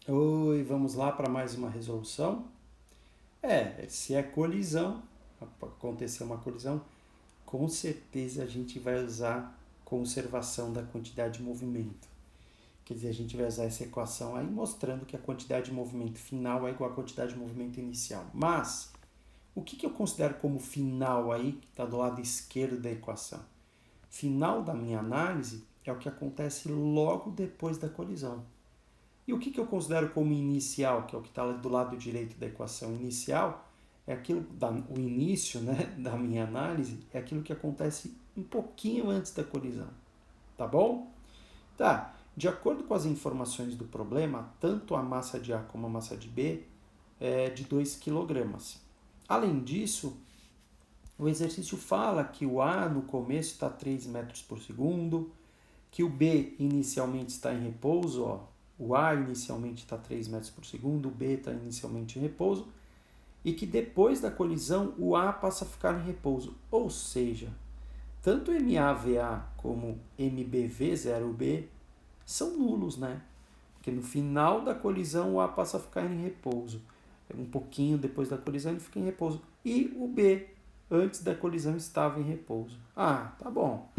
Oi, vamos lá para mais uma resolução? Se é colisão, acontecer uma colisão, com certeza a gente vai usar conservação da quantidade de movimento. Quer dizer, a gente vai usar essa equação aí mostrando que a quantidade de movimento final é igual à quantidade de movimento inicial. Mas, o que eu considero como final aí, que está do lado esquerdo da equação? Final da minha análise é o que acontece logo depois da colisão. E o que eu considero como inicial, que é o que está do lado direito da equação inicial, é aquilo, o início, né, da minha análise, é aquilo que acontece um pouquinho antes da colisão. Tá bom? Tá. De acordo com as informações do problema, tanto a massa de A como a massa de B é de 2 quilogramas. Além disso, o exercício fala que o A no começo está a 3 metros por segundo, que o B inicialmente está em repouso, ó, o A inicialmente está a 3 metros por segundo, o B está inicialmente em repouso, e que depois da colisão o A passa a ficar em repouso. Ou seja, tanto MAVA como MBV0B são nulos, né? Porque no final da colisão o A passa a ficar em repouso. Um pouquinho depois da colisão ele fica em repouso. E o B, antes da colisão, estava em repouso. Ah, tá bom.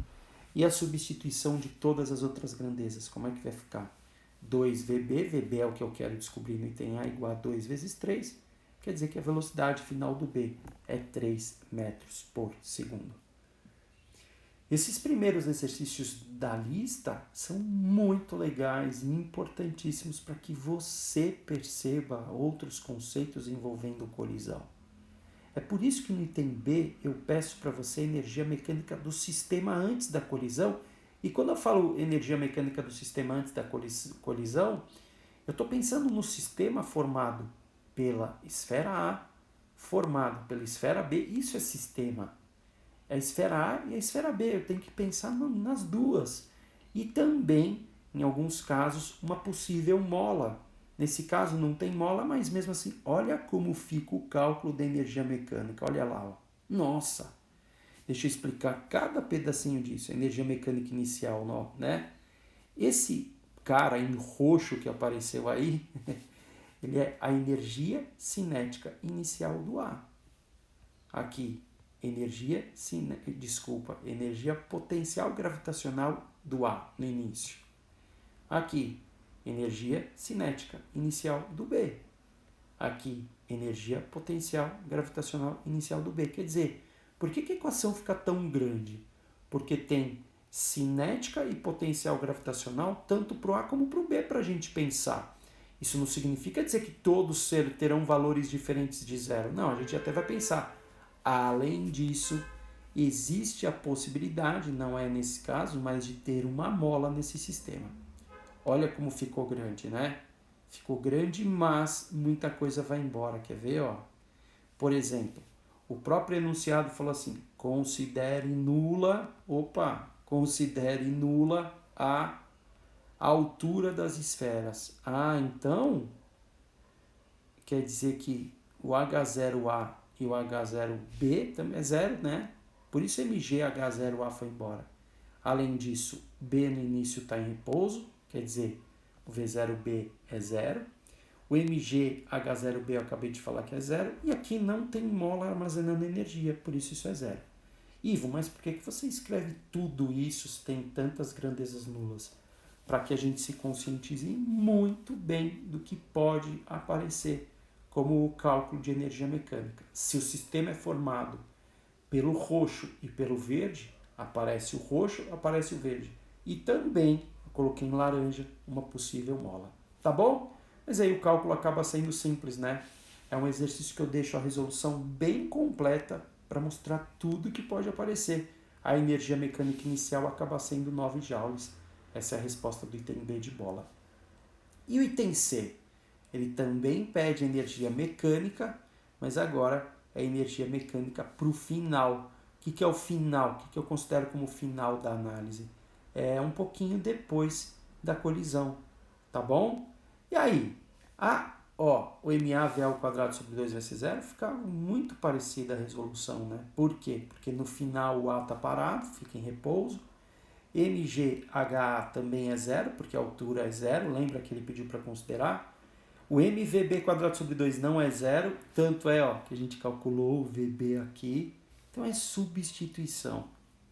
E a substituição de todas as outras grandezas, como é que vai ficar? 2VB, VB é o que eu quero descobrir no item A igual a 2 vezes 3, quer dizer que a velocidade final do B é 3 metros por segundo. Esses primeiros exercícios da lista são muito legais e importantíssimos para que você perceba outros conceitos envolvendo colisão. É por isso que no item B eu peço para você a energia mecânica do sistema antes da colisão. E quando eu falo energia mecânica do sistema antes da colisão, eu estou pensando no sistema formado pela esfera A, formado pela esfera B. Isso é sistema. É a esfera A e a esfera B. Eu tenho que pensar nas duas. E também, em alguns casos, uma possível mola. Nesse caso não tem mola, mas mesmo assim, olha como fica o cálculo da energia mecânica. Olha lá, ó. Nossa! Deixa eu explicar cada pedacinho disso. A energia mecânica inicial, né? Esse cara em roxo que apareceu aí, ele é a energia cinética inicial do A. Aqui, energia potencial gravitacional do A no início. Aqui, energia cinética inicial do B. Aqui, energia potencial gravitacional inicial do B. Quer dizer, por que a equação fica tão grande? Porque tem cinética e potencial gravitacional tanto para o A como para o B para a gente pensar. Isso não significa dizer que todos terão valores diferentes de zero. Não, a gente até vai pensar. Além disso, existe a possibilidade, não é nesse caso, mas de ter uma mola nesse sistema. Olha como ficou grande, né? Ficou grande, mas muita coisa vai embora. Quer ver? Ó? Por exemplo, o próprio enunciado falou assim: considere nula a altura das esferas. Ah, então quer dizer que o H0A e o H0B também é zero, né? Por isso MGH0A foi embora. Além disso, B no início está em repouso, quer dizer, o V0B é zero. O MGH0B eu acabei de falar que é zero. E aqui não tem mola armazenando energia, por isso é zero. Ivo, mas por que você escreve tudo isso se tem tantas grandezas nulas? Para que a gente se conscientize muito bem do que pode aparecer como o cálculo de energia mecânica. Se o sistema é formado pelo roxo e pelo verde, aparece o roxo, aparece o verde. E também, eu coloquei em laranja, uma possível mola. Tá bom? Mas aí o cálculo acaba sendo simples, né? É um exercício que eu deixo a resolução bem completa para mostrar tudo que pode aparecer. A energia mecânica inicial acaba sendo 9 joules. Essa é a resposta do item B de bola. E o item C? Ele também pede energia mecânica, mas agora é energia mecânica para o final. O que é o final? O que eu considero como o final da análise? É um pouquinho depois da colisão, tá bom? E aí, o MAV ao quadrado sobre 2 vezes 0 fica muito parecida a resolução, né? Por quê? Porque no final o A está parado, fica em repouso. MGHA também é zero, porque a altura é zero, lembra que ele pediu para considerar? O mVb quadrado sobre 2 não é zero, tanto é ó, que a gente calculou o VB aqui. Então é substituição.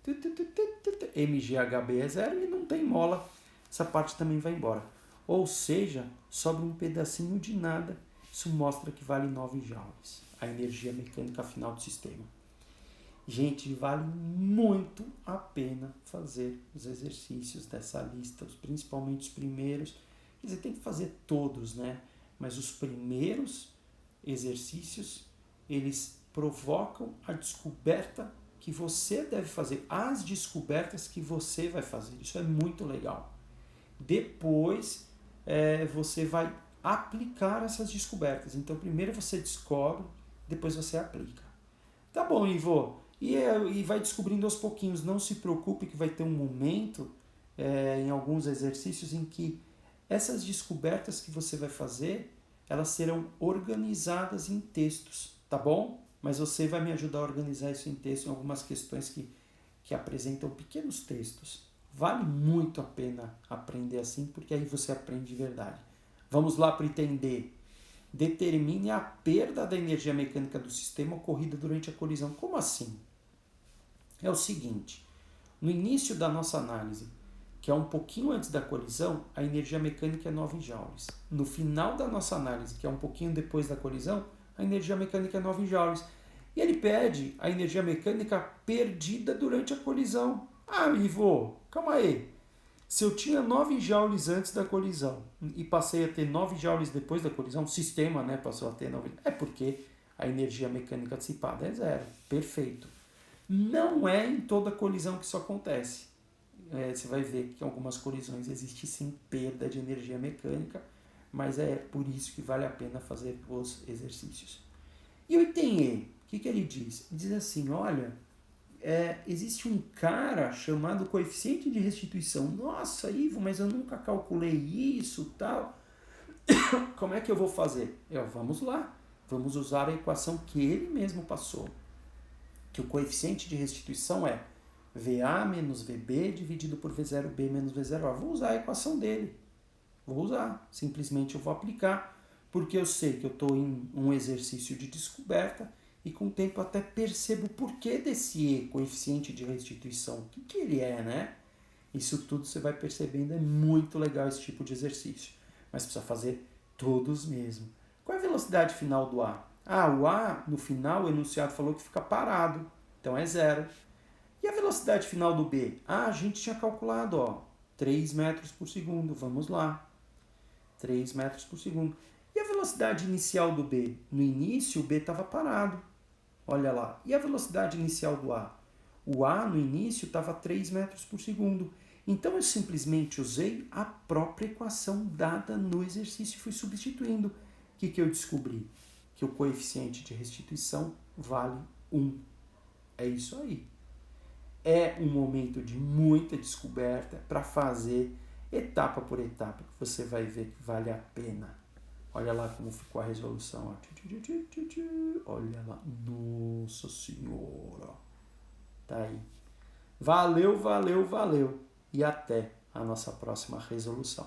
mGHb é zero e não tem mola. Essa parte também vai embora. Ou seja, sobra um pedacinho de nada. Isso mostra que vale 9 joules. A energia mecânica final do sistema. Gente, vale muito a pena fazer os exercícios dessa lista, principalmente os primeiros. Quer dizer, tem que fazer todos, né? Mas os primeiros exercícios, eles provocam a descoberta que você deve fazer, as descobertas que você vai fazer. Isso é muito legal. Depois, você vai aplicar essas descobertas. Então, primeiro você descobre, depois você aplica. Tá bom, Ivo. E vai descobrindo aos pouquinhos. Não se preocupe que vai ter um momento em alguns exercícios em que essas descobertas que você vai fazer, elas serão organizadas em textos, tá bom? Mas você vai me ajudar a organizar isso em texto, em algumas questões que apresentam pequenos textos. Vale muito a pena aprender assim, porque aí você aprende de verdade. Vamos lá para o entender. Determine a perda da energia mecânica do sistema ocorrida durante a colisão. Como assim? É o seguinte, no início da nossa análise, que é um pouquinho antes da colisão, a energia mecânica é 9 joules. No final da nossa análise, que é um pouquinho depois da colisão, a energia mecânica é 9 joules. E ele pede a energia mecânica perdida durante a colisão. Ah, Ivo, calma aí. Se eu tinha 9 joules antes da colisão e passei a ter 9 joules depois da colisão, o sistema passou a ter 9, é porque a energia mecânica dissipada é zero. Perfeito. Não é em toda colisão que isso acontece. Você vai ver que em algumas colisões existe sim perda de energia mecânica, mas é por isso que vale a pena fazer os exercícios. E o item E, o que ele diz? Ele diz assim, olha, existe um cara chamado coeficiente de restituição. Nossa, Ivo, mas eu nunca calculei isso, tal. Como é que eu vou fazer? Vamos lá, vamos usar a equação que ele mesmo passou. Que o coeficiente de restituição é VA menos VB dividido por V0B menos V0A. Vou usar a equação dele. Vou usar. Simplesmente eu vou aplicar, porque eu sei que eu estou em um exercício de descoberta e com o tempo até percebo o porquê desse E, coeficiente de restituição. O que ele é, né? Isso tudo você vai percebendo, é muito legal esse tipo de exercício. Mas precisa fazer todos mesmo. Qual é a velocidade final do A? O A, no final, o enunciado falou que fica parado. Então é zero. E a velocidade final do B? A gente tinha calculado, 3 metros por segundo. Vamos lá. 3 metros por segundo. E a velocidade inicial do B? No início, o B estava parado. Olha lá. E a velocidade inicial do A? O A, no início, estava 3 metros por segundo. Então, eu simplesmente usei a própria equação dada no exercício e fui substituindo. O que eu descobri? Que o coeficiente de restituição vale 1. É isso aí. É um momento de muita descoberta para fazer etapa por etapa, que você vai ver que vale a pena. Olha lá como ficou a resolução. Olha lá. Nossa Senhora. Tá aí. Valeu, valeu, valeu. E até a nossa próxima resolução.